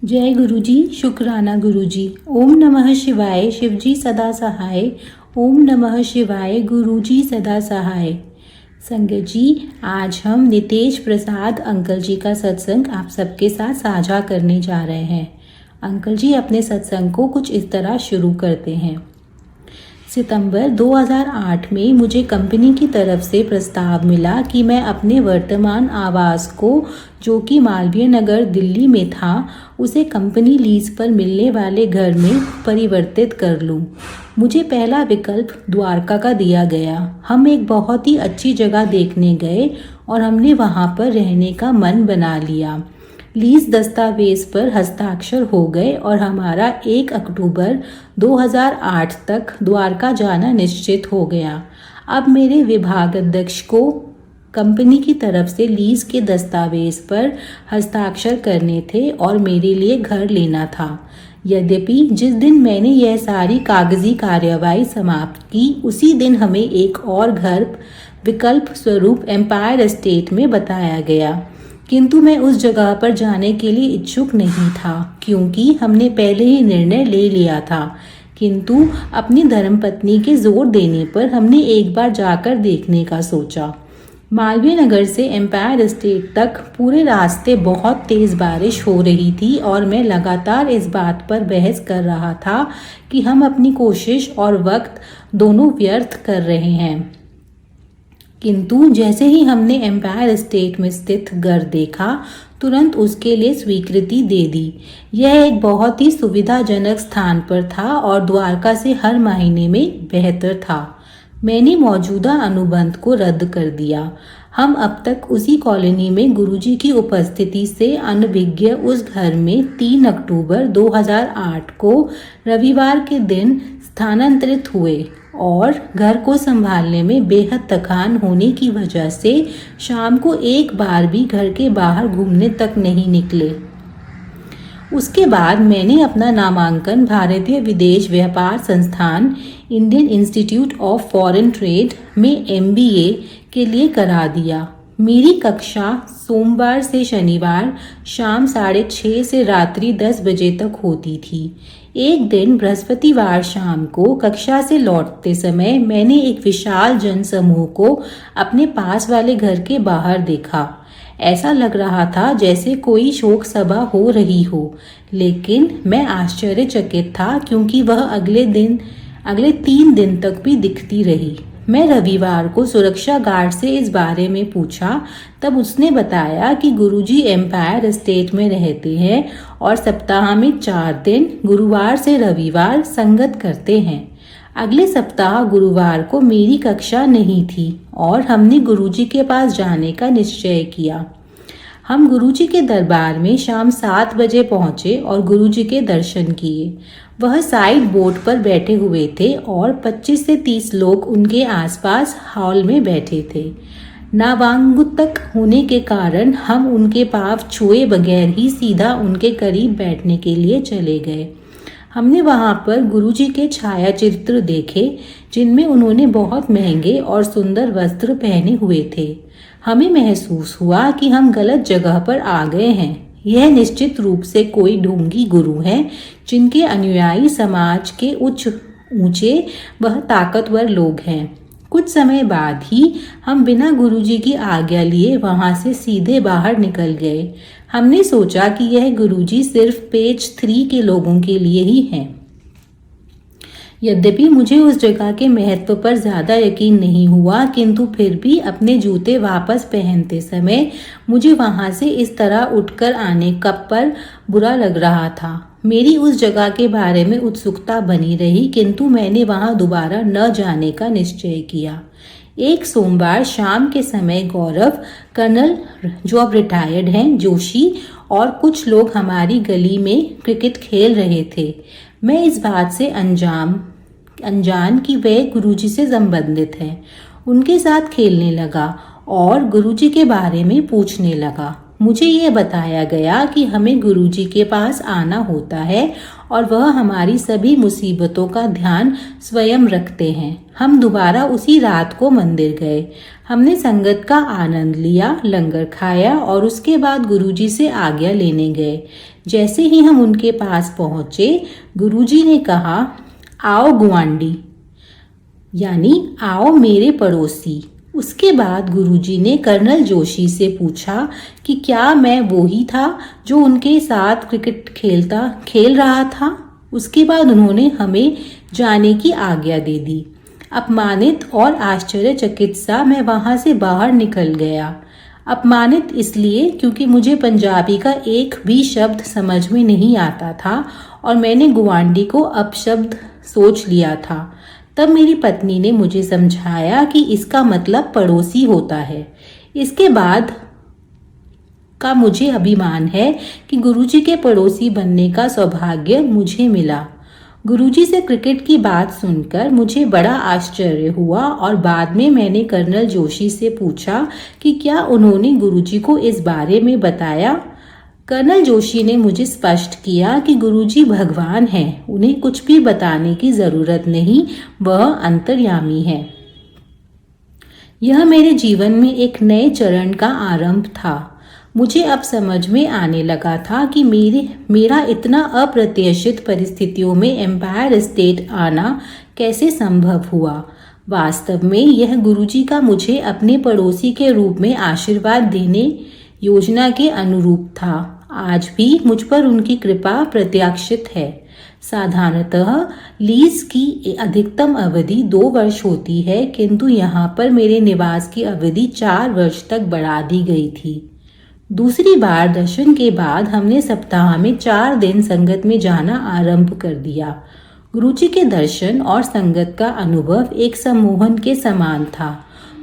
जय गुरुजी, शुक्राना गुरुजी। ओम नमः शिवाय, शिवजी सदा सहाय। ओम नमः शिवाय, गुरुजी सदा सहाय। संगत जी, आज हम नितेश प्रसाद अंकल जी का सत्संग आप सबके साथ साझा करने जा रहे हैं। अंकल जी अपने सत्संग को कुछ इस तरह शुरू करते हैं। सितंबर 2008 में मुझे कंपनी की तरफ से प्रस्ताव मिला कि मैं अपने वर्तमान आवास को, जो कि मालवीय नगर दिल्ली में था, उसे कंपनी लीज पर मिलने वाले घर में परिवर्तित कर लूं। मुझे पहला विकल्प द्वारका का दिया गया। हम एक बहुत ही अच्छी जगह देखने गए और हमने वहां पर रहने का मन बना लिया। लीज दस्तावेज पर हस्ताक्षर हो गए और हमारा 1 अक्टूबर 2008 तक द्वारका जाना निश्चित हो गया। अब मेरे विभाग अध्यक्ष को कंपनी की तरफ से लीज के दस्तावेज पर हस्ताक्षर करने थे और मेरे लिए घर लेना था। यद्यपि जिस दिन मैंने यह सारी कागजी कार्यवाही समाप्त की, उसी दिन हमें एक और घर विकल्प स्वरूप एम्पायर एस्टेट में बताया गया, किंतु मैं उस जगह पर जाने के लिए इच्छुक नहीं था, क्योंकि हमने पहले ही निर्णय ले लिया था। किंतु अपनी धर्मपत्नी के जोर देने पर हमने एक बार जाकर देखने का सोचा। मालवीय नगर से एम्पायर एस्टेट तक पूरे रास्ते बहुत तेज बारिश हो रही थी और मैं लगातार इस बात पर बहस कर रहा था कि हम अपनी कोशिश और वक्त दोनों व्यर्थ कर रहे हैं। किंतु जैसे ही हमने एम्पायर एस्टेट में स्थित घर देखा, तुरंत उसके लिए स्वीकृति दे दी। यह एक बहुत ही सुविधाजनक स्थान पर था और द्वारका से हर महीने में बेहतर था। मैंने मौजूदा अनुबंध को रद्द कर दिया। हम अब तक उसी कॉलोनी में गुरुजी की उपस्थिति से अनभिज्ञ उस घर में 3 अक्टूबर 2008 को रविवार के दिन स्थानांतरित हुए और घर को संभालने में बेहद थकान होने की वजह से शाम को एक बार भी घर के बाहर घूमने तक नहीं निकले। उसके बाद मैंने अपना नामांकन भारतीय विदेश व्यापार संस्थान Indian institute of foreign trade में MBA के लिए करा दिया। मेरी कक्षा सोमवार से शनिवार शाम 6:30 से रात्रि 10 बजे तक होती थी। एक दिन बृहस्पतिवार शाम को कक्षा से लौटते समय मैंने एक विशाल जनसमूह को अपने पास वाले घर के बाहर देखा। ऐसा लग रहा था जैसे कोई शोक सभा हो रही हो, लेकिन मैं आश्चर्यचकित था क्योंकि वह अगले 3 दिन तक भी दिखती रही। मैं रविवार को सुरक्षा गार्ड से इस बारे में पूछा, तब उसने बताया कि गुरुजी एम्पायर एस्टेट में रहते हैं और सप्ताह में 4 दिन गुरुवार से रविवार संगत करते हैं। अगले सप्ताह गुरुवार को मेरी कक्षा नहीं थी और हमने गुरुजी के पास जाने का निश्चय किया। हम गुरुजी के दरबार में शाम 7 बजे पहुंचे और गुरुजी के दर्शन किए। वह साइड बोर्ड पर बैठे हुए थे और 25 से 30 लोग उनके आसपास हॉल में बैठे थे। नवागंतुक होने के कारण हम उनके पांव छुए बगैर ही सीधा उनके करीब बैठने के लिए चले गए। हमने वहां पर गुरुजी के छायाचित्र देखे, जिनमें उन्होंने बहुत महंगे और सुंदर वस्त्र पहने हुए थे। हमें महसूस हुआ कि हम गलत जगह पर आ गए हैं। यह निश्चित रूप से कोई ढोंगी गुरु हैं, जिनके अनुयायी समाज के ऊंचे वह ताकतवर लोग हैं। कुछ समय बाद ही हम बिना गुरुजी की आज्ञा लिए वहां से सीधे बाहर निकल गए। हमने सोचा कि यह गुरुजी सिर्फ पेज 3 के लोगों के लिए ही हैं। यद्यपि मुझे उस जगह के महत्व पर ज्यादा यकीन नहीं हुआ, किंतु फिर भी अपने जूते वापस पहनते समय मुझे वहां से इस तरह उठकर आने पर बुरा लग रहा था। मेरी उस जगह के बारे में उत्सुकता बनी रही, किंतु मैंने वहां दोबारा न जाने का निश्चय किया। एक सोमवार शाम के समय गौरव, कर्नल जो अब रिटायर्ड हैं, जोशी और कुछ लोग हमारी गली में क्रिकेट खेल रहे थे। मैं इस बात से अनजान कि वे गुरुजी से संबंधित हैं, उनके साथ खेलने लगा और गुरुजी के बारे में पूछने लगा। मुझे ये बताया गया कि हमें गुरुजी के पास आना होता है और वह हमारी सभी मुसीबतों का ध्यान स्वयं रखते हैं। हम दोबारा उसी रात को मंदिर गए। हमने संगत का आनंद लिया, लंगर खाया और उसके बाद गुरुजी से आज्ञा लेने गए। जैसे ही हम उनके पास पहुंचे, गुरुजी ने कहा, आओ गुआंडी, यानी आओ मेरे पड़ोसी। उसके बाद गुरुजी ने कर्नल जोशी से पूछा कि क्या मैं वो ही था जो उनके साथ क्रिकेट खेल रहा था। उसके बाद उन्होंने हमें जाने की आज्ञा दे दी। अपमानित और आश्चर्यचकित सा मैं वहां से बाहर निकल गया। अपमानित इसलिए क्योंकि मुझे पंजाबी का एक भी शब्द समझ में नहीं आता था और मैंने गुआंडी को अपशब्द सोच लिया था। तब मेरी पत्नी ने मुझे समझाया कि इसका मतलब पड़ोसी होता है। इसके बाद का मुझे अभिमान है कि गुरुजी के पड़ोसी बनने का सौभाग्य मुझे मिला। गुरुजी से क्रिकेट की बात सुनकर मुझे बड़ा आश्चर्य हुआ और बाद में मैंने कर्नल जोशी से पूछा कि क्या उन्होंने गुरुजी को इस बारे में बताया। कर्नल जोशी ने मुझे स्पष्ट किया कि गुरुजी भगवान हैं, उन्हें कुछ भी बताने की जरूरत नहीं, वह अंतर्यामी है। यह मेरे जीवन में एक नए चरण का आरंभ था। मुझे अब समझ में आने लगा था कि मेरा इतना अप्रत्याशित परिस्थितियों में एम्पायर स्टेट आना कैसे संभव हुआ। वास्तव में यह गुरुजी का मुझे अपने पड़ोसी के रूप में आशीर्वाद देने योजना के अनुरूप था। आज भी मुझ पर उनकी कृपा प्रत्याशित है। साधारणतः लीज की अधिकतम अवधि 2 वर्ष होती है, किंतु यहाँ पर मेरे निवास की अवधि 4 वर्ष तक बढ़ा दी गई थी। दूसरी बार दर्शन के बाद हमने सप्ताह में 4 दिन संगत में जाना आरंभ कर दिया। गुरुजी के दर्शन और संगत का अनुभव एक सम्मोहन के समान था।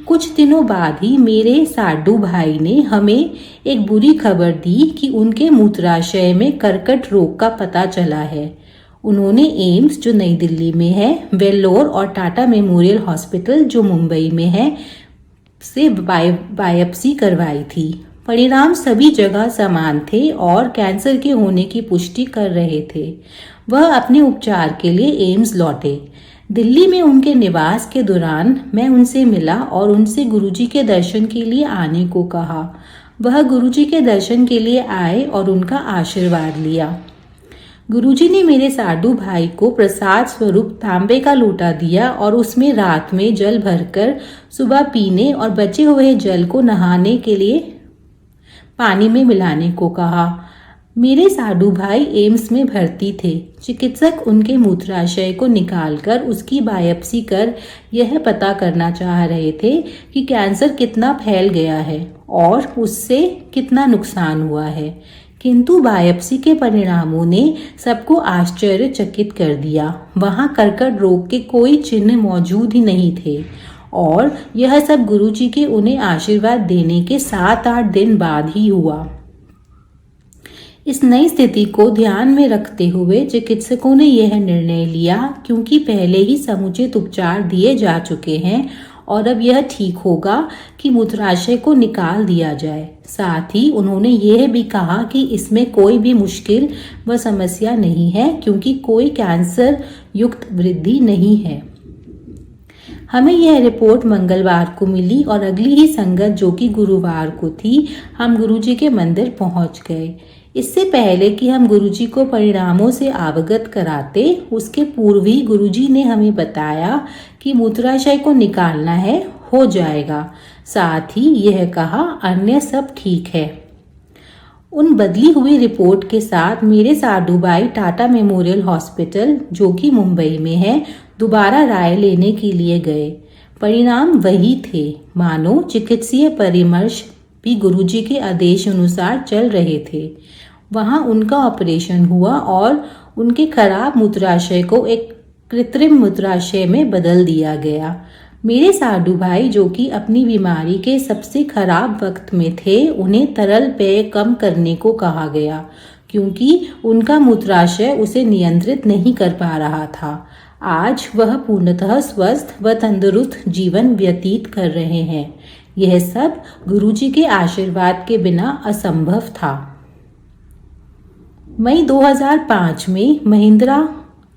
कुछ दिनों बाद ही मेरे साडू भाई ने हमें एक बुरी खबर दी कि उनके मूत्राशय में कर्कट रोग का पता चला है। उन्होंने एम्स जो नई दिल्ली में है, वेल्लोर और टाटा मेमोरियल हॉस्पिटल जो मुंबई में है से बायोप्सी करवाई थी। परिणाम सभी जगह समान थे और कैंसर के होने की पुष्टि कर रहे थे। वह अपने उपचार के लिए एम्स लौटे। दिल्ली में उनके निवास के दौरान मैं उनसे मिला और उनसे गुरुजी के दर्शन के लिए आने को कहा। वह गुरुजी के दर्शन के लिए आए और उनका आशीर्वाद लिया। गुरुजी ने मेरे साडू भाई को प्रसाद स्वरूप तांबे का लोटा दिया और उसमें रात में जल भरकर सुबह पीने और बचे हुए जल को नहाने के लिए पानी में मिलाने को कहा। मेरे साडू भाई एम्स में भर्ती थे। चिकित्सक उनके मूत्राशय को निकालकर उसकी बायोप्सी कर यह पता करना चाह रहे थे कि कैंसर कितना फैल गया है और उससे कितना नुकसान हुआ है, किंतु बायोप्सी के परिणामों ने सबको आश्चर्यचकित कर दिया। वहां कर्कट रोग के कोई चिन्ह मौजूद ही नहीं थे और यह सब गुरुजी के उन्हें आशीर्वाद देने के 7-8 दिन बाद ही हुआ। इस नई स्थिति को ध्यान में रखते हुए चिकित्सकों ने यह निर्णय लिया, क्योंकि पहले ही समुचित उपचार दिए जा चुके हैं और अब यह ठीक होगा कि मूत्राशय को निकाल दिया जाए। साथ ही उन्होंने यह भी कहा कि इसमें कोई भी मुश्किल व समस्या नहीं है, क्योंकि कोई कैंसर युक्त वृद्धि नहीं है। हमें यह रिपोर्ट मंगलवार को मिली और अगली ही संगत जो कि गुरुवार को थी, हम गुरुजी के मंदिर पहुंच गए। इससे पहले कि हम गुरुजी को परिणामों से अवगत कराते, उसके पूर्व ही गुरुजी ने हमें बताया कि मूत्राशय को निकालना है, हो जाएगा। साथ ही यह कहा अन्य सब ठीक है। उन बदली हुई रिपोर्ट के साथ मेरे साडू भाई टाटा मेमोरियल हॉस्पिटल जो कि मुंबई में है दोबारा राय लेने के लिए गए। परिणाम वही थे, मानो चिकित्सीय परामर्श भी गुरुजी के आदेश अनुसार चल रहे थे। वहां उनका ऑपरेशन हुआ और उनके खराब मूत्राशय को एक कृत्रिम मूत्राशय में बदल दिया गया। मेरे साडू भाई जो कि अपनी बीमारी के सबसे खराब वक्त में थे, उन्हें तरल पेय कम करने को कहा गया, क्योंकि उनका मूत्राशय उसे नियंत्रित नहीं कर पा रहा था। आज वह पूर्णतः स्वस्थ व तंदुरुस्त जीवन व्यतीत कर रहे हैं। यह सब गुरुजी के आशीर्वाद के बिना असंभव था। मई 2005 में महिंद्रा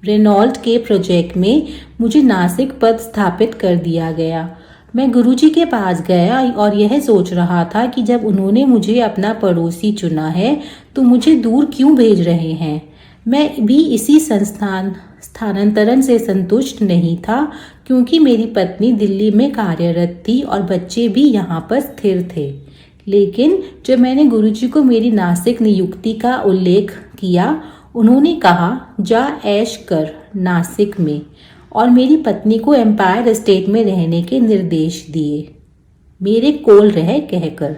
रेनॉल्ट के प्रोजेक्ट में मुझे नासिक पद स्थापित कर दिया गया। मैं गुरुजी के पास गया और यह सोच रहा था कि जब उन्होंने मुझे अपना पड़ोसी चुना है तो मुझे दूर क्यों भेज रहे हैं। मैं भी इसी स्थानांतरण से संतुष्ट नहीं था, क्योंकि मेरी पत्नी दिल्ली में कार्यरत थी और बच्चे भी यहाँ पर स्थिर थे। लेकिन जब मैंने गुरुजी को मेरी नासिक नियुक्ति का उल्लेख किया, उन्होंने कहा, जा ऐश कर नासिक में, और मेरी पत्नी को एम्पायर स्टेट में रहने के निर्देश दिए, मेरे कोल रह कहकर।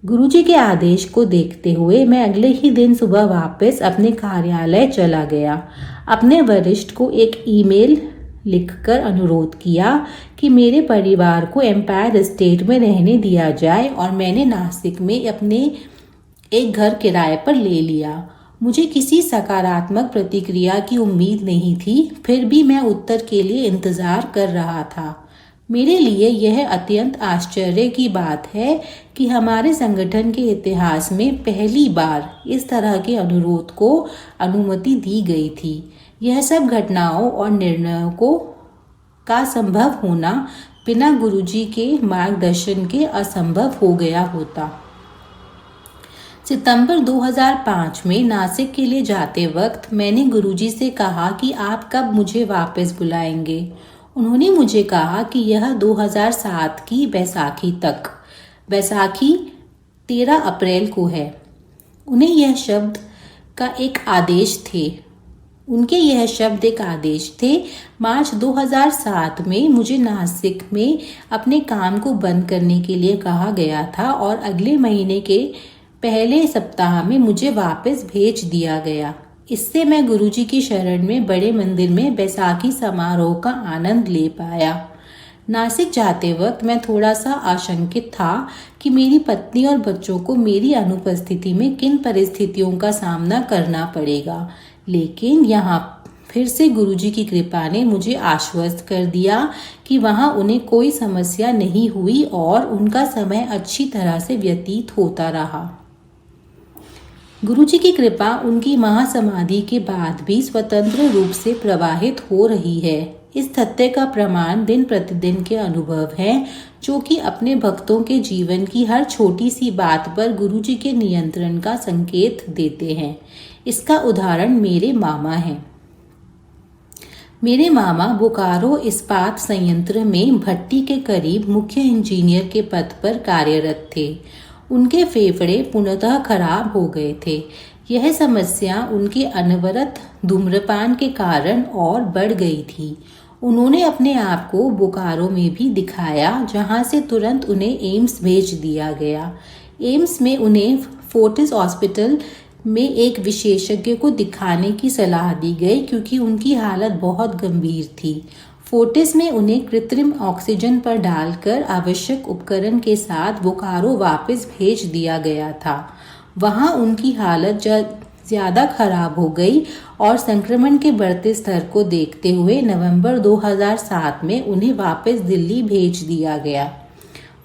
गुरुजी के आदेश को देखते हुए मैं अगले ही दिन सुबह वापस अपने कार्यालय चला गया। अपने वरिष्ठ को एक ईमेल लिखकर अनुरोध किया कि मेरे परिवार को एम्पायर स्टेट में रहने दिया जाए, और मैंने नासिक में अपने एक घर किराए पर ले लिया। मुझे किसी सकारात्मक प्रतिक्रिया की उम्मीद नहीं थी, फिर भी मैं उत्तर के लिए इंतजार कर रहा था। मेरे लिए यह अत्यंत आश्चर्य की बात है कि हमारे संगठन के इतिहास में पहली बार इस तरह के अनुरोध को अनुमति दी गई थी। यह सब घटनाओं और निर्णयों का संभव होना बिना गुरुजी के मार्गदर्शन के असंभव हो गया होता। सितंबर 2005 में नासिक के लिए जाते वक्त मैंने गुरुजी से कहा कि आप कब मुझे वापस बुलाएंगे। उन्होंने मुझे कहा कि यह 2007 की बैसाखी तक, बैसाखी 13 अप्रैल को है। उन्हें यह शब्द का एक आदेश थे। मार्च 2007 में मुझे नासिक में अपने काम को बंद करने के लिए कहा गया था और अगले महीने के पहले सप्ताह में मुझे वापस भेज दिया गया। इससे मैं गुरुजी की शरण में बड़े मंदिर में बैसाखी समारोह का आनंद ले पाया। नासिक जाते वक्त मैं थोड़ा सा आशंकित था कि मेरी पत्नी और बच्चों को मेरी अनुपस्थिति में किन परिस्थितियों का सामना करना पड़ेगा, लेकिन यहाँ फिर से गुरुजी की कृपा ने मुझे आश्वस्त कर दिया कि वहाँ उन्हें कोई समस्या नहीं हुई और उनका समय अच्छी तरह से व्यतीत होता रहा। गुरुजी की कृपा उनकी महासमाधि के बाद भी स्वतंत्र रूप से प्रवाहित हो रही है। इस तथ्य का प्रमाण दिन प्रतिदिन के अनुभव है, जो कि अपने भक्तों के जीवन की हर छोटी सी बात पर गुरुजी के नियंत्रण का संकेत देते हैं। इसका उदाहरण मेरे मामा हैं। मेरे मामा बोकारो इस्पात संयंत्र में भट्टी के करीब मुख्य इंजीनियर के पद पर कार्यरत थे। उनके फेफड़े पूर्णतः खराब हो गए थे। यह समस्या उनके अनवरत धूम्रपान के कारण और बढ़ गई थी। उन्होंने अपने आप को बोकारो में भी दिखाया, जहां से तुरंत उन्हें एम्स भेज दिया गया। एम्स में उन्हें फोर्टिस हॉस्पिटल में एक विशेषज्ञ को दिखाने की सलाह दी गई, क्योंकि उनकी हालत बहुत गंभीर थी। फोर्टिस में उन्हें कृत्रिम ऑक्सीजन पर डालकर आवश्यक उपकरण के साथ बोकारो वापस भेज दिया गया था। वहां उनकी हालत ज़्यादा खराब हो गई और संक्रमण के बढ़ते स्तर को देखते हुए नवंबर 2007 में उन्हें वापस दिल्ली भेज दिया गया।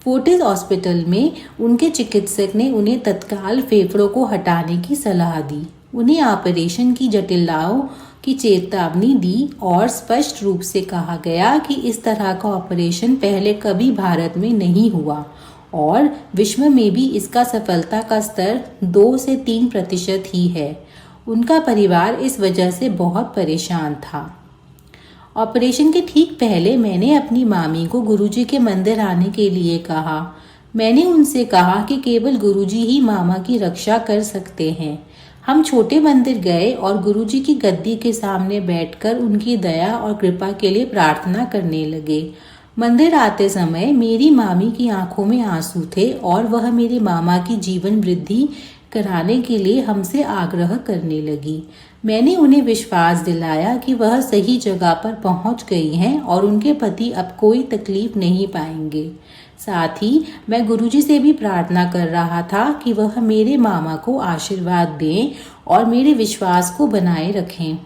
फोर्टिस हॉस्पिटल में उनके चिकित्सक ने उन्हें तत्काल फेफड़ों को हटाने की सलाह दी। उन्हें ऑपरेशन की जटिलताओं की चेतावनी दी और स्पष्ट रूप से कहा गया कि इस तरह का ऑपरेशन पहले कभी भारत में नहीं हुआ और विश्व में भी इसका सफलता का स्तर 2 से 3% ही है। उनका परिवार इस वजह से बहुत परेशान था। ऑपरेशन के ठीक पहले मैंने अपनी मामी को गुरुजी के मंदिर आने के लिए कहा। मैंने उनसे कहा कि केवल गुरुजी ही मामा की रक्षा कर सकते हैं। हम छोटे मंदिर गए और गुरुजी की गद्दी के सामने बैठकर उनकी दया और कृपा के लिए प्रार्थना करने लगे। मंदिर आते समय मेरी मामी की आंखों में आंसू थे और वह मेरे मामा की जीवन वृद्धि कराने के लिए हमसे आग्रह करने लगी। मैंने उन्हें विश्वास दिलाया कि वह सही जगह पर पहुंच गई हैं और उनके पति अब कोई तकलीफ नहीं पाएंगे। साथ ही मैं गुरुजी से भी प्रार्थना कर रहा था कि वह मेरे मामा को आशीर्वाद दें और मेरे विश्वास को बनाए रखें।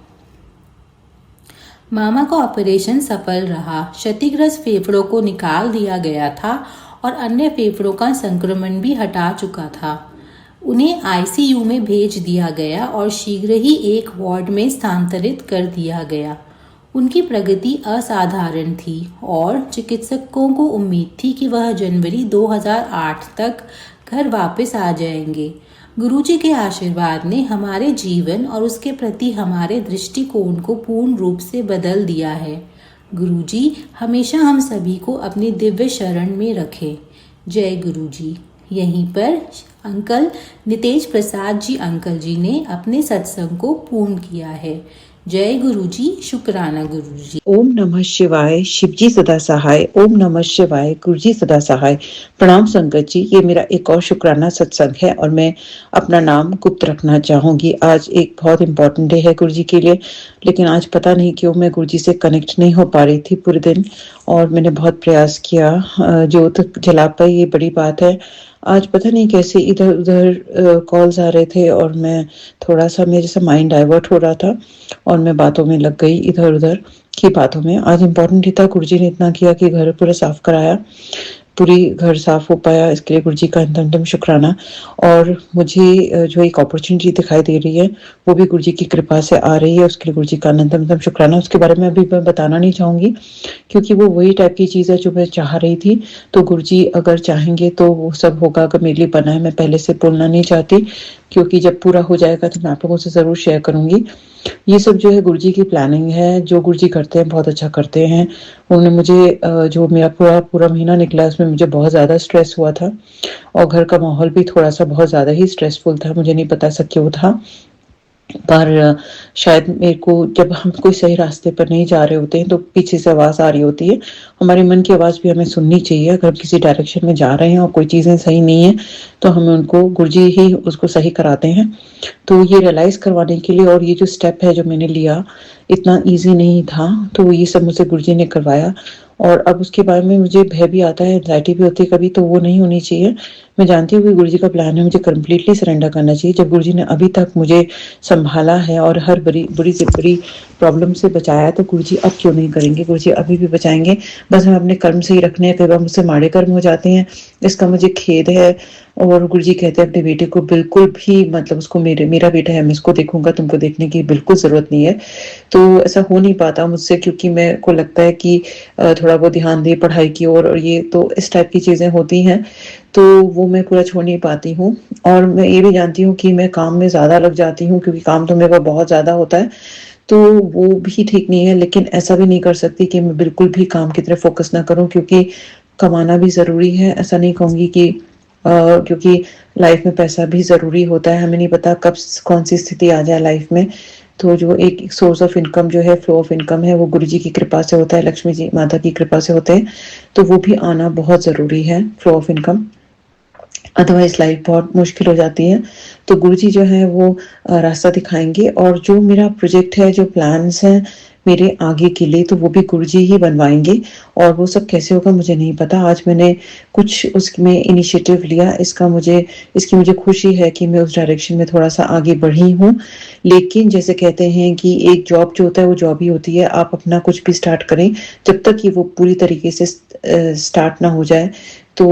मामा का ऑपरेशन सफल रहा। क्षतिग्रस्त फेफड़ों को निकाल दिया गया था और अन्य फेफड़ों का संक्रमण भी हटा चुका था। उन्हें आईसीयू में भेज दिया गया और शीघ्र ही एक वार्ड में स्थानांतरित कर दिया गया। उनकी प्रगति असाधारण थी और चिकित्सकों को उम्मीद थी कि वह जनवरी 2008 तक घर वापस आ जाएंगे। गुरुजी के आशीर्वाद ने हमारे जीवन और उसके प्रति हमारे दृष्टिकोण को पूर्ण रूप से बदल दिया है। गुरुजी हमेशा हम सभी को अपनी दिव्य शरण में रखें। जय गुरुजी। यहीं पर अंकल नितेश प्रसाद जी अंकल जी ने अपने सत्संग को पूर्ण किया है। जय गुरुजी। शुक्राना गुरुजी। ओम नमः शिवाय। शिवजी सदा सहाय। ओम नमः शिवाय। गुरुजी सदा सहाय। प्रणाम संगत जी। ये मेरा एक और शुक्राना सत्संग है और मैं अपना नाम गुप्त रखना चाहूंगी। आज एक बहुत इंपॉर्टेंट डे है गुरुजी के लिए, लेकिन आज पता नहीं क्यों मैं गुरुजी से कनेक्ट नहीं हो पा रही थी पूरे दिन और मैंने बहुत प्रयास किया। ज्योत जला पाई, ये बड़ी बात है। आज पता नहीं कैसे इधर उधर कॉल्स आ रहे थे और मैं थोड़ा सा मेरे से माइंड डाइवर्ट हो रहा था और मैं बातों में लग गई, इधर उधर की बातों में। आज इम्पोर्टेंट ही था, गुरुजी ने इतना किया कि घर पूरा साफ कराया, पूरी घर साफ हो पाया, इसके लिए गुरुजी का अंतम शुक्राना। और मुझे जो एक अपॉर्चुनिटी दिखाई दे रही है वो भी गुरुजी की कृपा से आ रही है, उसके लिए गुरुजी का अंतम शुक्राना। उसके बारे में अभी मैं बताना नहीं चाहूंगी क्योंकि वो वही टाइप की चीज़ है जो मैं चाह रही थी। तो गुरुजी अगर चाहेंगे तो वो सब होगा, अगर मेरे लिए बना है। मैं पहले से बोलना नहीं चाहती क्योंकि जब पूरा हो जाएगा तो मैं आप लोगों से ज़रूर शेयर करूंगी। ये सब जो है गुरुजी की प्लानिंग है। जो गुरुजी करते हैं बहुत अच्छा करते हैं। उन्होंने मुझे जो मेरा पूरा पूरा महीना निकला उसमें मुझे बहुत ज़्यादा स्ट्रेस हुआ था और घर का माहौल भी थोड़ा सा बहुत ज़्यादा ही स्ट्रेसफुल था। मुझे नहीं पता ऐसा क्यों था, पर शायद मेरे को, जब हम कोई सही रास्ते पर नहीं जा रहे होते हैं तो पीछे से आवाज़ आ रही होती है। हमारे मन की आवाज़ भी हमें सुननी चाहिए। अगर हम किसी डायरेक्शन में जा रहे हैं और कोई चीज़ें सही नहीं है तो हमें उनको, गुरुजी ही उसको सही कराते हैं। तो ये रियलाइज़ करवाने के लिए, और ये जो स्टेप है जो मैंने लिया इतना ईजी नहीं था, तो ये सब मुझे गुरुजी ने करवाया। और अब उसके बारे में मुझे भय भी आता है, एंजाइटी भी होती है कभी, तो वो नहीं होनी चाहिए। मैं जानती हूँ कि गुरुजी का प्लान है, मुझे कंप्लीटली सरेंडर करना चाहिए। जब गुरुजी ने अभी तक मुझे संभाला है और हर बुरी से बुरी प्रॉब्लम से बचाया, तो गुरुजी अब क्यों नहीं करेंगे? गुरुजी अभी भी बचाएंगे। बस हमें अपने कर्म सही रखने हैं। कई बार मुझसे माड़े कर्म हो जाते हैं, इसका मुझे खेद है। और गुरुजी कहते हैं अपने बेटे को बिल्कुल भी, मतलब उसको, मेरा बेटा है, मैं इसको देखूंगा, तुमको देखने की बिल्कुल जरूरत नहीं है। तो ऐसा हो नहीं पाता मुझसे क्योंकि मेरे को लगता है कि थोड़ा बहुत ध्यान दे पढ़ाई की ओर, और ये तो इस टाइप की चीजें होती हैं, तो वो मैं पूरा छोड़ नहीं पाती हूँ। और मैं ये भी जानती हूँ कि मैं काम में ज़्यादा लग जाती हूँ क्योंकि काम तो मेरे पास बहुत ज़्यादा होता है, तो वो भी ठीक नहीं है। लेकिन ऐसा भी नहीं कर सकती कि मैं बिल्कुल भी काम की तरफ फोकस ना करूँ, क्योंकि कमाना भी ज़रूरी है। ऐसा नहीं कहूँगी कि क्योंकि लाइफ में पैसा भी ज़रूरी होता है। हमें नहीं पता कब कौन सी स्थिति आ जाए लाइफ में। तो जो एक सोर्स ऑफ इनकम जो है, फ्लो ऑफ इनकम है, वो गुरुजी की कृपा से होता है, लक्ष्मी जी माता की कृपा से होते हैं। तो वो भी आना बहुत ज़रूरी है, flow of income, otherwise life बहुत मुश्किल हो जाती है। तो गुरुजी जो है वो रास्ता दिखाएंगे। और जो मेरा प्रोजेक्ट है, जो प्लान्स हैं मेरे आगे के लिए, तो वो भी गुरुजी ही बनवाएंगे। और वो सब कैसे होगा मुझे नहीं पता। आज मैंने कुछ उसमें इनिशिएटिव लिया, इसकी मुझे खुशी है कि मैं उस डायरेक्शन में थोड़ा सा आगे बढ़ी हूँ। लेकिन जैसे कहते हैं कि एक जॉब जो होता है वो जॉब ही होती है। आप अपना कुछ भी स्टार्ट करें, जब तक कि वो पूरी तरीके से स्टार्ट ना हो जाए, तो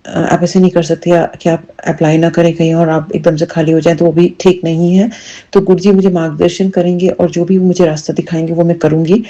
आप ऐसे नहीं कर सकते कि आप अप्लाई ना करें कहीं और आप एकदम से खाली हो जाएं, तो वो भी ठीक नहीं है। तो गुरुजी मुझे मार्गदर्शन करेंगे और जो भी मुझे रास्ता दिखाएंगे वो मैं करूंगी।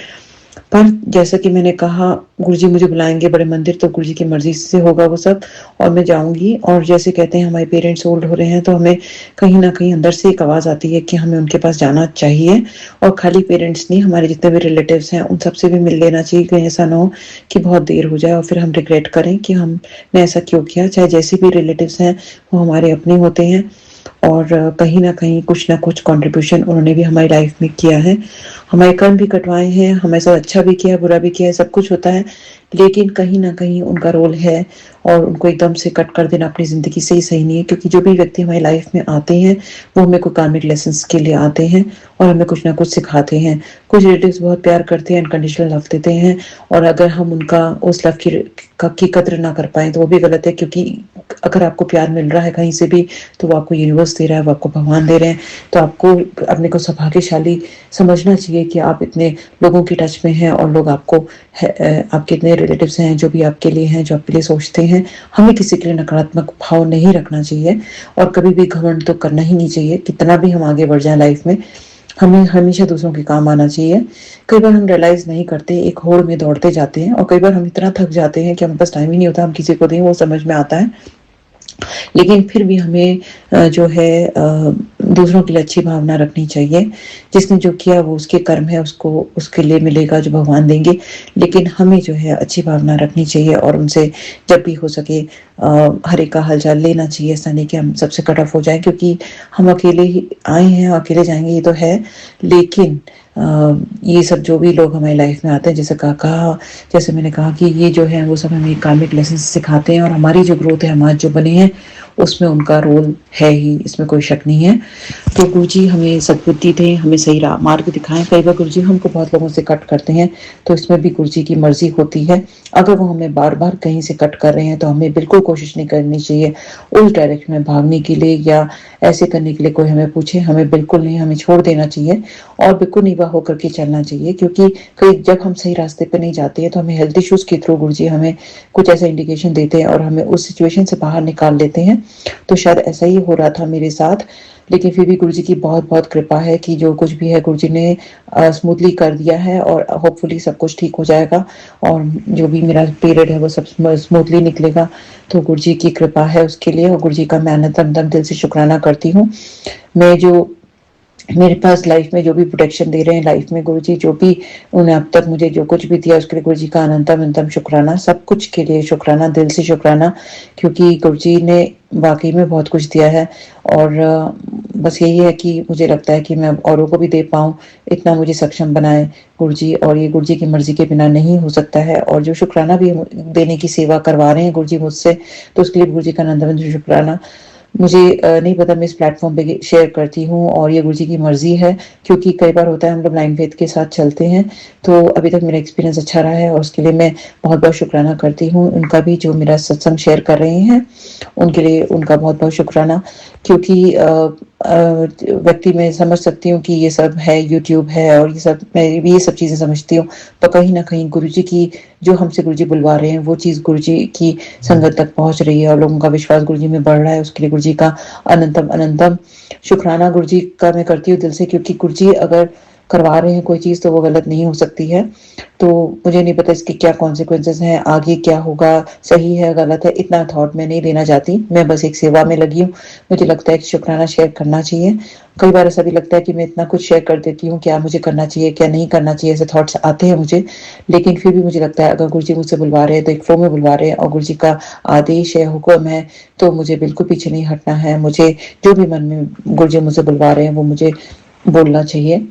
पर जैसा कि मैंने कहा, गुरुजी मुझे बुलाएंगे बड़े मंदिर, तो गुरुजी की मर्जी से होगा वो सब, और मैं जाऊंगी। और जैसे कहते हैं हमारे पेरेंट्स ओल्ड हो रहे हैं, तो हमें कहीं ना कहीं अंदर से एक आवाज़ आती है कि हमें उनके पास जाना चाहिए। और खाली पेरेंट्स नहीं, हमारे जितने भी रिलेटिव्स हैं उन सबसे भी मिल लेना चाहिए, कहीं ऐसा ना हो कि बहुत देर हो जाए और फिर हम रिग्रेट करें कि हमने ऐसा क्यों किया। चाहे जैसे भी रिलेटिव्स हैं वो हमारे अपने होते हैं और कहीं ना कुछ कंट्रीब्यूशन उन्होंने भी हमारी लाइफ में किया है। हमारे कर्म भी कटवाए हैं, हमारे साथ अच्छा भी किया है, बुरा भी किया है, सब कुछ होता है। लेकिन कहीं ना कहीं उनका रोल है और उनको एकदम से कट कर देना अपनी ज़िंदगी से ही सही नहीं है। क्योंकि जो भी व्यक्ति हमारी लाइफ में आते हैं वो हमें कोई कार्मिक लेसन्स के लिए आते हैं और हमें कुछ ना कुछ सिखाते हैं। कुछ रिलेटिव्स बहुत प्यार करते हैं, अनकंडीशनल लव देते हैं, और अगर हम उनका उस लव की कद्र ना कर पाए तो वो भी गलत है। क्योंकि अगर आपको प्यार मिल रहा है कहीं से भी, तो वो आपको यूनिवर्स दे रहा है, वो आपको भगवान दे रहे हैं। तो आपको अपने को सौभाग्यशाली समझना चाहिए कि आप इतने लोगों की टच में हैं और लोग आपको, आपके इतने रिलेटिव्स हैं जो भी आपके लिए हैं, जो आपके लिए सोचते हैं। हमें किसी के लिए नकारात्मक भाव नहीं रखना चाहिए और कभी भी घमंड तो करना ही नहीं चाहिए, कितना भी हम आगे बढ़ जाए लाइफ में। हमें हमेशा दूसरों के काम आना चाहिए। कई बार हम रियलाइज़ नहीं करते, एक होड़ में दौड़ते जाते हैं और कई बार हम इतना थक जाते हैं कि हमारे पास टाइम ही नहीं होता हम किसी को दें, वो समझ में आता है। लेकिन फिर भी हमें जो है दूसरों के लिए अच्छी भावना रखनी चाहिए। जिसने जो किया वो उसके कर्म है, उसको उसके लिए मिलेगा जो भगवान देंगे। लेकिन हमें जो है अच्छी भावना रखनी चाहिए और उनसे जब भी हो सके हर एक का हाल-चाल लेना चाहिए। ऐसा नहीं कि हम सबसे कट ऑफ हो जाएँ, क्योंकि हम अकेले ही आए हैं, अकेले जाएँगे ये तो है। लेकिन ये सब जो भी लोग हमारी लाइफ में आते हैं, जैसे मैंने कहा कि ये जो है वो सब हमें कार्मिक लेसन्स सिखाते हैं और हमारी जो ग्रोथ है, हम आज जो बने हैं उसमें उनका रोल है ही, इसमें कोई शक नहीं है। तो गुरुजी हमें सद्बुद्धि दें, हमें सही मार्ग दिखाएं। कई बार गुरुजी हमको बहुत लोगों से कट करते हैं, तो इसमें भी गुरुजी की मर्जी होती है। अगर वो हमें बार बार कहीं से कट कर रहे हैं तो हमें बिल्कुल कोशिश नहीं करनी चाहिए उस डायरेक्शन में भागने के लिए या ऐसे करने के लिए कोई हमें पूछे, हमें बिल्कुल नहीं, हमें छोड़ देना चाहिए और बिल्कुल नीवा होकर के चलना चाहिए। क्योंकि कई जब हम सही रास्ते पे नहीं जाते हैं तो हमें हेल्थ इश्यूज के थ्रू गुरुजी हमें कुछ ऐसा इंडिकेशन देते हैं और हमें उस सिचुएशन से बाहर निकाल लेते हैं। तो शायद ऐसा ही हो रहा था मेरे साथ। लेकिन फिर भी गुरुजी की बहुत-बहुत कृपा है कि जो कुछ भी है गुरुजी ने स्मूथली कर दिया है और होपफुली सब कुछ ठीक हो जाएगा और जो भी मेरा पीरियड है वो सब स्मूथली निकलेगा। तो गुरुजी की कृपा है उसके लिए और गुरुजी का मैं अनंत दिल से शुक्राना करती हूँ। मैं जो मेरे पास लाइफ में जो भी प्रोटेक्शन दे रहे हैं, लाइफ में गुरुजी जो भी उन्हें अब तक मुझे जो कुछ भी दिया उसके लिए गुरुजी का अनंतम शुक्राना। सब कुछ के लिए शुक्राना, दिल से शुक्राना, क्योंकि गुरुजी ने वाकई में बहुत कुछ दिया है और बस यही है कि मुझे लगता है कि मैं औरों को भी दे पाऊँ, इतना मुझे सक्षम बनाए गुरुजी, और ये गुरुजी की मर्जी के बिना नहीं हो सकता है। और जो शुक्राना भी देने की सेवा करवा रहे हैं गुरुजी मुझसे, तो उसके लिए गुरुजी का अनंत शुक्राना। मुझे नहीं पता, मैं इस प्लेटफॉर्म पे शेयर करती हूँ और ये गुरुजी की मर्जी है, क्योंकि कई बार होता है हम लोग लाइन फेथ के साथ चलते हैं। तो अभी तक मेरा एक्सपीरियंस अच्छा रहा है और उसके लिए मैं बहुत बहुत शुक्राना करती हूँ उनका भी, जो मेरा सत्संग शेयर कर रहे हैं उनके लिए उनका बहुत बहुत शुक्राना। क्योंकि व्यक्ति मैं समझ सकती हूँ कि ये सब है, यूट्यूब है और ये सब, मैं भी ये सब चीज़ें समझती हूँ। तो कहीं ना कहीं गुरुजी की जो हमसे गुरुजी बुलवा रहे हैं वो चीज़ गुरुजी की संगत तक पहुंच रही है और लोगों का विश्वास गुरुजी में बढ़ रहा है। उसके लिए गुरुजी का अनंतम शुक्राना गुरुजी का मैं करती हूँ दिल से, क्योंकि गुरुजी अगर करवा रहे हैं कोई चीज़ तो वो गलत नहीं हो सकती है। तो मुझे नहीं पता इसके क्या कॉन्सिक्वेंसेस हैं, आगे क्या होगा, सही है गलत है, इतना थॉट मैं नहीं लेना चाहती। मैं बस एक सेवा में लगी हूँ। मुझे लगता है कि शुक्राना शेयर करना चाहिए। कई बार ऐसा भी लगता है कि मैं इतना कुछ शेयर कर देती हूँ, क्या मुझे करना चाहिए क्या नहीं करना चाहिए, ऐसे थॉट्स आते हैं मुझे। लेकिन फिर भी मुझे लगता है अगर गुरुजी मुझसे बुलवा रहे हैं तो एक फ्लो में बुलवा रहे हैं और गुरुजी का आदेश है, हुक्म है, तो मुझे बिल्कुल पीछे नहीं हटना है। मुझे जो भी मन में गुरुजी मुझसे बुलवा रहे हैं वो मुझे बोलना चाहिए।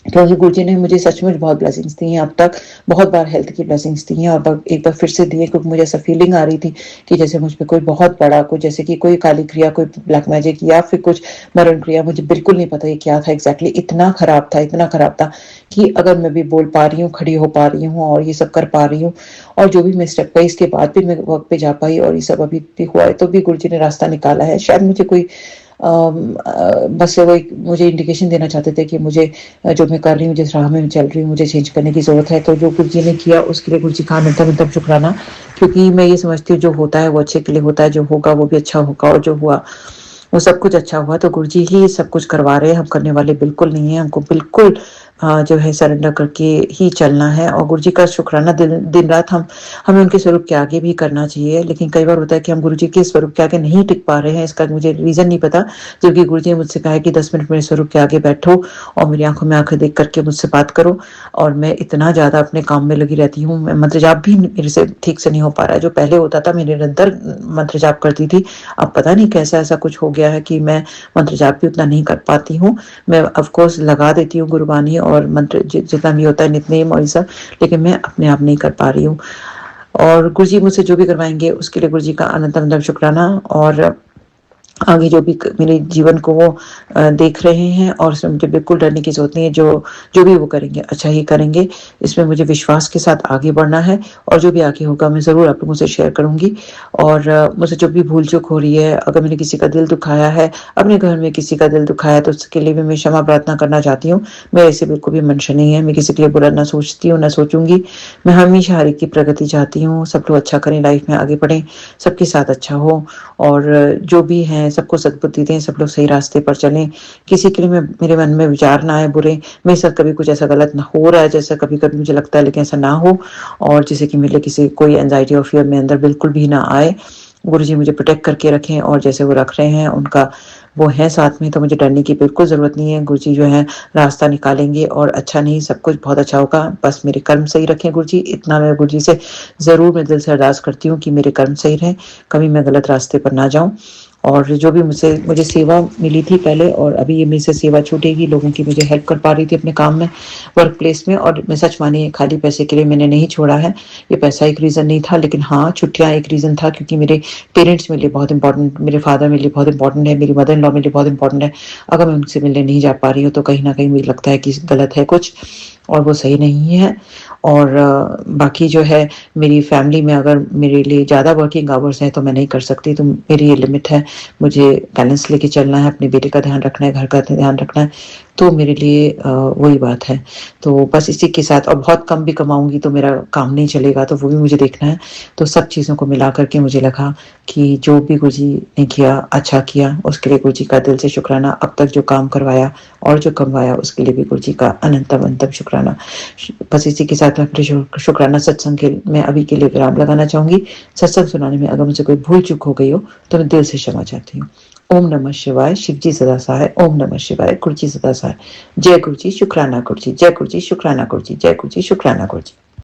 क्योंकि गुरुजी ने मुझे सचमुच बहुत ब्लेसिंग्स दी हैं अब तक, बहुत बार हेल्थ की ब्लेसिंग्स दी हैं और एक बार फिर से दी है, क्योंकि मुझे ऐसा फीलिंग आ रही थी कि जैसे मुझ पे कोई बहुत बड़ा, कुछ जैसे कि कोई काली क्रिया, कोई ब्लैक मैजिक या फिर कुछ मरण क्रिया, मुझे बिल्कुल नहीं पता ये क्या था एग्जैक्टली। इतना खराब था कि अगर मैं भी बोल पा रही हूँ, खड़ी हो पा रही हूँ और ये सब कर पा रही हूँ और जो भी मैं स्टेप पाई, इसके बाद भी मैं वर्क पे जा पाई और ये सब अभी भी हुआ है, तो भी गुरुजी ने रास्ता निकाला है। शायद मुझे कोई बस वो एक मुझे इंडिकेशन देना चाहते थे कि मुझे जो मैं कर रही हूँ, जिस राह में मैं चल रही हूँ, मुझे चेंज करने की ज़रूरत है। तो जो गुरुजी ने किया उसके लिए गुरुजी का अनंतम शुक्राना, क्योंकि मैं ये समझती हूँ जो होता है वो अच्छे के लिए होता है, जो होगा वो भी अच्छा होगा और जो हुआ वो सब कुछ अच्छा हुआ। तो गुरुजी ही सब कुछ करवा रहे हैं, हम करने वाले बिल्कुल नहीं है। हमको बिल्कुल जो है सरेंडर करके ही चलना है और गुरुजी का शुक्राना दिन रात हमें उनके स्वरूप के आगे भी करना चाहिए। लेकिन कई बार होता है कि हम गुरुजी के स्वरूप के आगे नहीं टिक पा रहे हैं, इसका मुझे रीज़न नहीं पता। जबकि गुरुजी ने मुझसे कहा है कि 10 मिनट मेरे स्वरूप के आगे बैठो और मेरी आंखों में आंखें देख करके मुझसे बात करो। और मैं इतना ज़्यादा अपने काम में लगी रहती हूँ, मैं मंत्र जाप भी मेरे से ठीक से नहीं हो पा रहा है। जो पहले होता था, मैं निरंतर मंत्र जाप करती थी, अब पता नहीं कैसा ऐसा कुछ हो गया है कि मैं मंत्र जाप भी उतना नहीं कर पाती हूँ। मैं ऑफकोर्स लगा देती हूँ गुरबानी और मंत्र जितना भी होता है, नितनेम और ये सब, लेकिन मैं अपने आप नहीं कर पा रही हूँ। और गुरुजी मुझसे जो भी करवाएंगे उसके लिए गुरुजी का अनंतम शुक्राना। और आगे जो भी मेरे जीवन को वो देख रहे हैं और उसमें मुझे बिल्कुल डरने की जरूरत नहीं है। जो भी वो करेंगे अच्छा ही करेंगे, इसमें मुझे विश्वास के साथ आगे बढ़ना है और जो भी आगे होगा मैं ज़रूर आप लोगों से शेयर करूंगी। और मुझसे जो भी भूल चूक हो रही है, अगर मैंने किसी का दिल दुखाया है, अपने घर में किसी का दिल दुखाया, तो उसके लिए भी मैं क्षमा प्रार्थना करना चाहती हूँ। मेरे ऐसे बिल्कुल भी मंशा नहीं है, मैं किसी के लिए बुरा ना सोचती हूँ ना सोचूंगी। मैं हमेशा हर एक की प्रगति चाहती हूँ, सब लोग अच्छा करें, लाइफ में आगे बढ़ें, सबके साथ अच्छा हो। और जो भी है हैं, सबको सद्बुद्धि दें, सब लोग सही रास्ते पर चलें। किसी के लिए मेरे मन में विचार ना आए बुरे, मेरे साथ कभी कुछ ऐसा गलत ना हो रहा है जैसा कभी-कभी मुझे लगता है, लेकिन ऐसा ना हो, और जैसे कि मेरे लिए किसी कोई एंग्जायटी और फियर मेरे अंदर बिल्कुल भी ना आए। गुरुजी मुझे प्रोटेक्ट करके रखें, और जैसे वो रख रहे हैं उनका वो है साथ में, तो मुझे डरने की बिल्कुल ज़रूरत नहीं है। गुरुजी जो है रास्ता निकालेंगे, और अच्छा नहीं, सब कुछ बहुत अच्छा होगा। बस मेरे कर्म सही रखें गुरुजी, इतना मैं गुरुजी से ज़रूर मैं दिल से अरदास करती हूँ कि मेरे कर्म सही रहें, कभी मैं गलत रास्ते पर ना जाऊँ। और जो भी मुझे सेवा मिली थी पहले, और अभी ये मेरे से सेवा छूटेगी, लोगों की मुझे हेल्प कर पा रही थी अपने काम में, वर्क प्लेस में। और मैं सच मानिए खाली पैसे के लिए मैंने नहीं छोड़ा है, ये पैसा एक रीज़न नहीं था, लेकिन हाँ, छुट्टियाँ एक रीज़न था, क्योंकि मेरे पेरेंट्स मेरे लिए बहुत इंपॉर्टेंट, मेरे फादर मेरे लिए बहुत इंपॉर्टेंट है, मेरी मदर इन लॉ मेरे लिए बहुत इंपॉर्टेंट है। अगर मैं उनसे मिलने नहीं जा पा रही हूँ, तो कहीं न कहीं मुझे लगता है कि गलत है कुछ, और वो सही नहीं है। और बाकी जो है, मेरी फैमिली में अगर मेरे लिए ज़्यादा वर्किंग आवर्स हैं तो मैं नहीं कर सकती, तो मेरी ये लिमिट है। मुझे बैलेंस लेके चलना है, अपने बेटे का ध्यान रखना है, घर का ध्यान रखना है, तो मेरे लिए वही बात है। तो बस इसी के साथ, और बहुत कम भी कमाऊँगी तो मेरा काम नहीं चलेगा, तो वो भी मुझे देखना है। तो सब चीज़ों को मिला कर के मुझे लगा कि जो भी गुरुजी ने किया, अच्छा किया, उसके लिए गुरुजी का दिल से शुक्राना। अब तक जो काम करवाया और जो कमवाया, उसके लिए भी गुरुजी का अनंतम शुक्राना। बस इसी के साथ मैं अपने शुक्राना सत्संग के मैं अभी के लिए विराम लगाना चाहूँगी। सत्संग सुनाने में अगर मुझसे कोई भूल चूक हो गई हो, तो मैं दिल से क्षमा चाहती हूँ। ओम नमः शिवाय, शिवजी सदा सहाय। ओम नमः शिवाय, गुरुजी सदा सहाय। जय गुरुजी, शुक्राना गुरुजी। जय गुरुजी, शुक्राना गुरुजी। जय गुरुजी, शुक्राना गुरुजी।